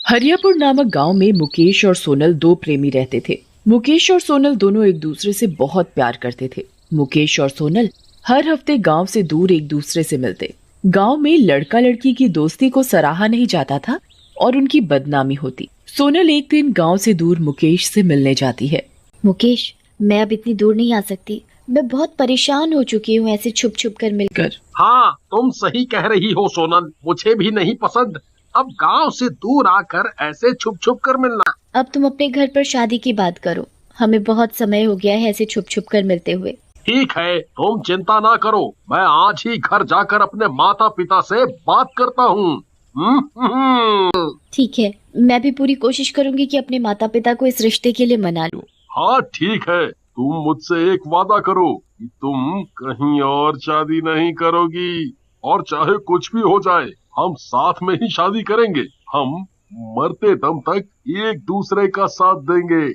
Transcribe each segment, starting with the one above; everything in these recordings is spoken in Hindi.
हरियापुर नामक गांव में मुकेश और सोनल दो प्रेमी रहते थे। मुकेश और सोनल दोनों एक दूसरे से बहुत प्यार करते थे। मुकेश और सोनल हर हफ्ते गांव से दूर एक दूसरे से मिलते। गांव में लड़का लड़की की दोस्ती को सराहा नहीं जाता था और उनकी बदनामी होती। सोनल एक दिन गांव से दूर मुकेश से मिलने जाती है। मुकेश, मैं अब इतनी दूर नहीं आ सकती। मैं बहुत परेशान हो चुकी हूँ ऐसे छुप छुप कर मिलकर। हाँ, तुम सही कह रही हो सोनल, मुझे भी नहीं पसंद अब गांव से दूर आकर ऐसे छुप छुप कर मिलना। अब तुम अपने घर पर शादी की बात करो। हमें बहुत समय हो गया है ऐसे छुप छुप कर मिलते हुए। ठीक है, तुम चिंता ना करो, मैं आज ही घर जाकर अपने माता पिता से बात करता हूँ। ठीक है, मैं भी पूरी कोशिश करूंगी कि अपने माता पिता को इस रिश्ते के लिए मना लूं। हाँ ठीक है, तुम मुझसे एक वादा करो कि तुम कहीं और शादी नहीं करोगी, और चाहे कुछ भी हो जाए हम साथ में ही शादी करेंगे। हम मरते दम तक एक दूसरे का साथ देंगे।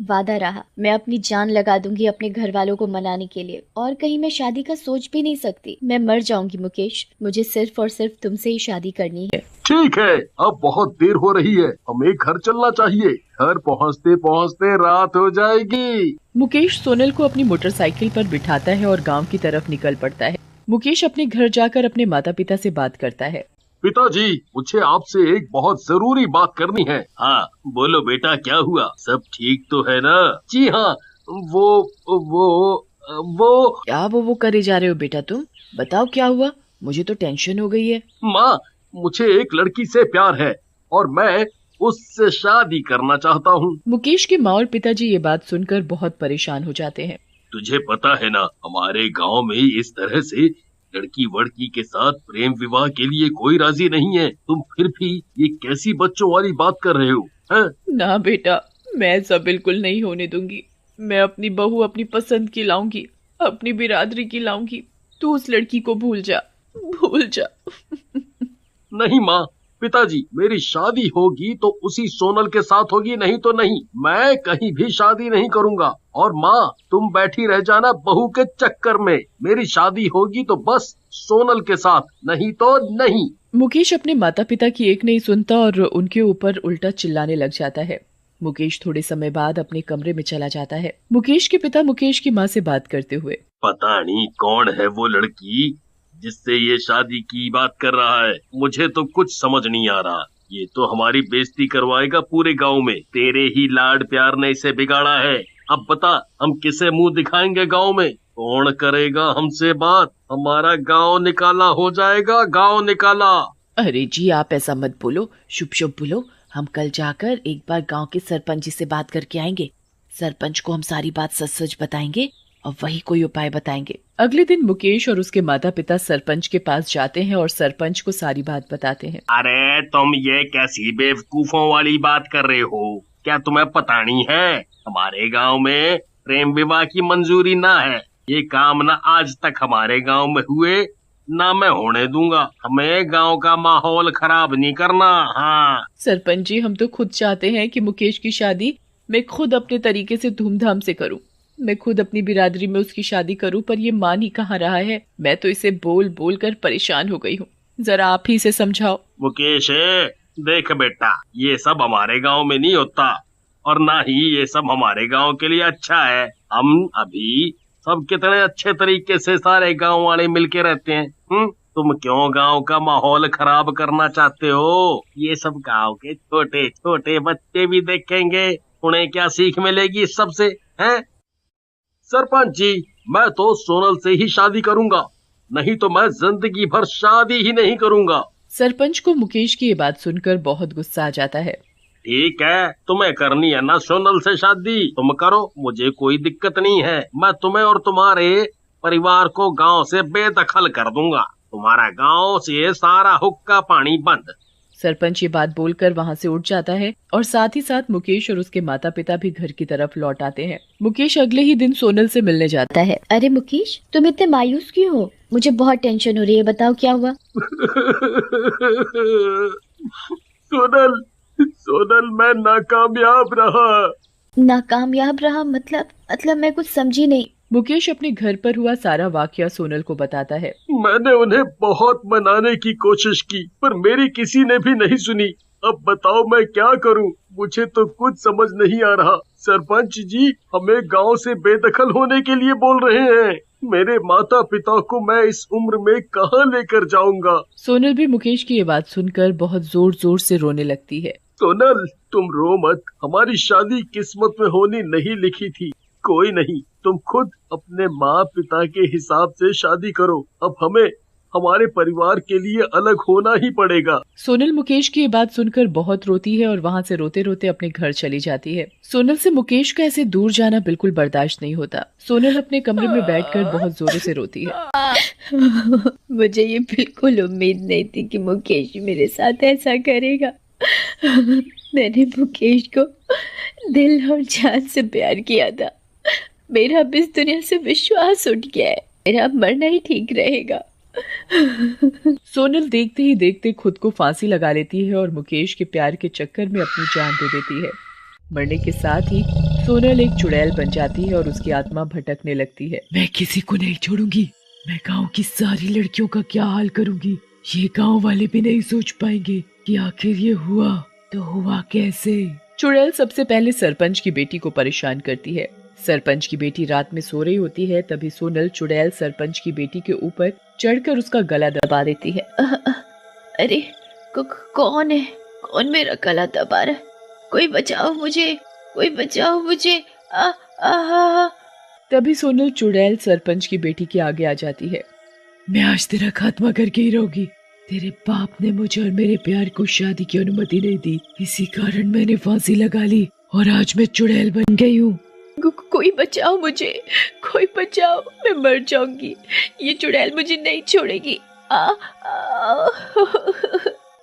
वादा रहा। मैं अपनी जान लगा दूंगी अपने घर वालों को मनाने के लिए, और कहीं मैं शादी का सोच भी नहीं सकती। मैं मर जाऊंगी मुकेश, मुझे सिर्फ और सिर्फ तुमसे ही शादी करनी है। ठीक है, अब बहुत देर हो रही है, हमें घर चलना चाहिए। घर पहुँचते पहुँचते रात हो जाएगी। मुकेश सोनल को अपनी मोटरसाइकिल पर बिठाता है और गांव की तरफ निकल पड़ता है। मुकेश अपने घर जाकर अपने माता पिता से बात करता है। पिताजी, मुझे आपसे एक बहुत जरूरी बात करनी है। हाँ बोलो बेटा, क्या हुआ? सब ठीक तो है ना? जी हाँ, वो क्या वो करे जा रहे हो बेटा? तुम बताओ क्या हुआ, मुझे तो टेंशन हो गई है। माँ, मुझे एक लड़की से प्यार है और मैं उससे शादी करना चाहता हूँ। मुकेश की माँ और पिताजी ये बात सुनकर बहुत परेशान हो जाते हैं। तुझे पता है ना, हमारे गांव में इस तरह से लड़की वड़की के साथ प्रेम विवाह के लिए कोई राजी नहीं है। तुम फिर भी ये कैसी बच्चों वाली बात कर रहे हो? हैं? ना बेटा, मैं ऐसा बिल्कुल नहीं होने दूंगी। मैं अपनी बहू अपनी पसंद की लाऊंगी, अपनी बिरादरी की लाऊंगी। तू उस लड़की को भूल जा, भूल जा। नहीं माँ, पिताजी, मेरी शादी होगी तो उसी सोनल के साथ होगी, नहीं तो नहीं। मैं कहीं भी शादी नहीं करूँगा। और माँ, तुम बैठी रह जाना बहू के चक्कर में। मेरी शादी होगी तो बस सोनल के साथ, नहीं तो नहीं। मुकेश अपने माता पिता की एक नहीं सुनता और उनके ऊपर उल्टा चिल्लाने लग जाता है। मुकेश थोड़े समय बाद अपने कमरे में चला जाता है। मुकेश के पिता मुकेश की माँ से बात करते हुए, पता नहीं कौन है वो लड़की जिससे ये शादी की बात कर रहा है। मुझे तो कुछ समझ नहीं आ रहा। ये तो हमारी बेइज्जती करवाएगा पूरे गांव में। तेरे ही लाड प्यार ने इसे बिगाड़ा है। अब बता, हम किसे मुंह दिखाएंगे गांव में? कौन करेगा हमसे बात? हमारा गांव निकाला हो जाएगा, गांव निकाला। अरे जी, आप ऐसा मत बोलो, शुभ शुभ बोलो। हम कल जाकर एक बार गांव के सरपंच जी से बात करके आएंगे। सरपंच को हम सारी बात सच सच बताएंगे और वही कोई उपाय बताएंगे। अगले दिन मुकेश और उसके माता पिता सरपंच के पास जाते हैं और सरपंच को सारी बात बताते हैं। अरे तुम ये कैसी बेवकूफों वाली बात कर रहे हो? क्या तुम्हें पता नहीं है हमारे गांव में प्रेम विवाह की मंजूरी ना है? ये काम ना आज तक हमारे गांव में हुए, ना मैं होने दूंगा। हमें गांव का माहौल खराब नहीं करना। हाँ सरपंच जी, हम तो खुद चाहते हैं कि मुकेश की शादी मैं खुद अपने तरीके से धूमधाम से करूं। मैं खुद अपनी बिरादरी में उसकी शादी करूं, पर ये मान ही कहाँ रहा है। मैं तो इसे बोल बोल कर परेशान हो गई हूँ। जरा आप ही इसे समझाओ। मुकेश, देख बेटा, ये सब हमारे गांव में नहीं होता और ना ही ये सब हमारे गांव के लिए अच्छा है। हम अभी सब कितने अच्छे तरीके से सारे गांव वाले मिलके रहते हैं। तुम क्यों गांव का माहौल खराब करना चाहते हो? ये सब गांव के छोटे छोटे बच्चे भी देखेंगे, उन्हें क्या सीख मिलेगी इस सब से? हैं? सरपंच जी, मैं तो सोनल से ही शादी करूंगा, नहीं तो मैं जिंदगी भर शादी ही नहीं करूंगा। सरपंच को मुकेश की ये बात सुनकर बहुत गुस्सा आ जाता है। ठीक है, तुम्हें करनी है ना सोनल से शादी, तुम करो, मुझे कोई दिक्कत नहीं है। मैं तुम्हें और तुम्हारे परिवार को गांव से बेदखल कर दूंगा। तुम्हारा गांव से सारा हुक्का पानी बंद। सरपंच ये बात बोलकर वहाँ से उठ जाता है और साथ ही साथ मुकेश और उसके माता पिता भी घर की तरफ लौट आते हैं। मुकेश अगले ही दिन सोनल से मिलने जाता है। अरे मुकेश, तुम इतने मायूस क्यों हो? मुझे बहुत टेंशन हो रही है, बताओ क्या हुआ? सोनल, सोनल, मैं नाकामयाब रहा। नाकामयाब रहा मतलब मैं कुछ समझी नहीं। मुकेश अपने घर पर हुआ सारा वाकया सोनल को बताता है। मैंने उन्हें बहुत मनाने की कोशिश की, पर मेरी किसी ने भी नहीं सुनी। अब बताओ मैं क्या करूं? मुझे तो कुछ समझ नहीं आ रहा। सरपंच जी हमें गांव से बेदखल होने के लिए बोल रहे हैं। मेरे माता पिता को मैं इस उम्र में कहां लेकर जाऊंगा? सोनल भी मुकेश की ये बात सुनकर बहुत जोर जोर से रोने लगती है। सोनल तुम रो मत, हमारी शादी किस्मत में होनी नहीं लिखी थी। कोई नहीं, तुम खुद अपने माँ पिता के हिसाब से शादी करो। अब हमें हमारे परिवार के लिए अलग होना ही पड़ेगा। सोनल मुकेश की ये बात सुनकर बहुत रोती है और वहाँ से रोते रोते अपने घर चली जाती है। सोनल से मुकेश का ऐसे दूर जाना बिल्कुल बर्दाश्त नहीं होता। सोनल अपने कमरे में बैठकर बहुत जोरों से रोती है। मुझे ये बिल्कुल उम्मीद नहीं थी कि मुकेश मेरे साथ ऐसा करेगा। मैंने मुकेश को दिल और जान से प्यार किया था। मेरा अब इस दुनिया से विश्वास उठ गया है। मेरा अब मरना ही ठीक रहेगा। सोनल देखते ही देखते खुद को फांसी लगा लेती है और मुकेश के प्यार के चक्कर में अपनी जान दे देती है। मरने के साथ ही सोनल एक चुड़ैल बन जाती है और उसकी आत्मा भटकने लगती है। मैं किसी को नहीं छोड़ूंगी। मैं गांव की सारी लड़कियों का क्या हाल करूंगी। ये गांव वाले भी नहीं सोच पाएंगे कि आखिर ये हुआ तो हुआ कैसे। चुड़ैल सबसे पहले सरपंच की बेटी को परेशान करती है। सरपंच की बेटी रात में सो रही होती है, तभी सोनल चुड़ैल सरपंच की बेटी के ऊपर चढ़कर उसका गला दबा देती है। अरे कौन है? कौन मेरा गला दबा रहा है? कोई बचाओ मुझे, कोई बचाओ मुझे। तभी सोनल चुड़ैल सरपंच की बेटी के आगे आ जाती है। मैं आज तेरा खात्मा करके ही रहूंगी। तेरे बाप ने मुझे और मेरे प्यार को शादी की अनुमति नहीं दी, इसी कारण मैंने फांसी लगा ली और आज मैं चुड़ैल बन गई हूँ। कोई बचाओ मुझे, कोई बचाओ, मैं मर जाऊंगी। ये चुड़ैल मुझे नहीं छोड़ेगी।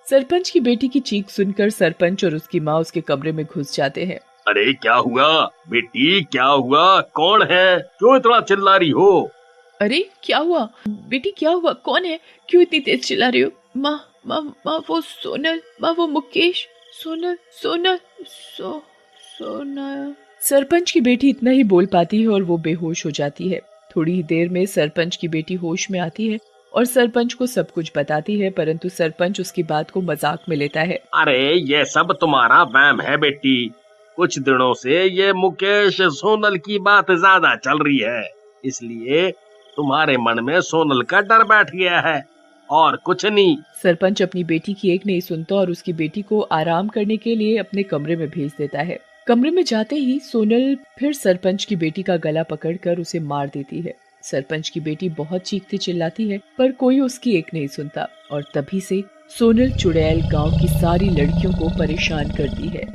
सरपंच की बेटी की चीख सुनकर सरपंच और उसकी माँ उसके कमरे में घुस जाते हैं। अरे क्या हुआ बेटी, क्या हुआ? कौन है? क्यों इतना चिल्ला रही हो? अरे क्या हुआ बेटी, क्या हुआ? कौन है? क्यों इतनी तेज चिल्ला रही हो? माँ वो सोनल, माँ वो मुकेश। सोनल सोनल सोनल। सरपंच की बेटी इतना ही बोल पाती है और वो बेहोश हो जाती है। थोड़ी ही देर में सरपंच की बेटी होश में आती है और सरपंच को सब कुछ बताती है, परंतु सरपंच उसकी बात को मजाक में लेता है। अरे ये सब तुम्हारा वहम है बेटी। कुछ दिनों से ये मुकेश सोनल की बात ज्यादा चल रही है, इसलिए तुम्हारे मन में सोनल का डर बैठ गया है और कुछ नहीं। सरपंच अपनी बेटी की एक नहीं सुनता और उसकी बेटी को आराम करने के लिए अपने कमरे में भेज देता है। कमरे में जाते ही सोनल फिर सरपंच की बेटी का गला पकड़कर उसे मार देती है। सरपंच की बेटी बहुत चीखती चिल्लाती है, पर कोई उसकी एक नहीं सुनता और तभी से सोनल चुड़ैल गांव की सारी लड़कियों को परेशान करती है।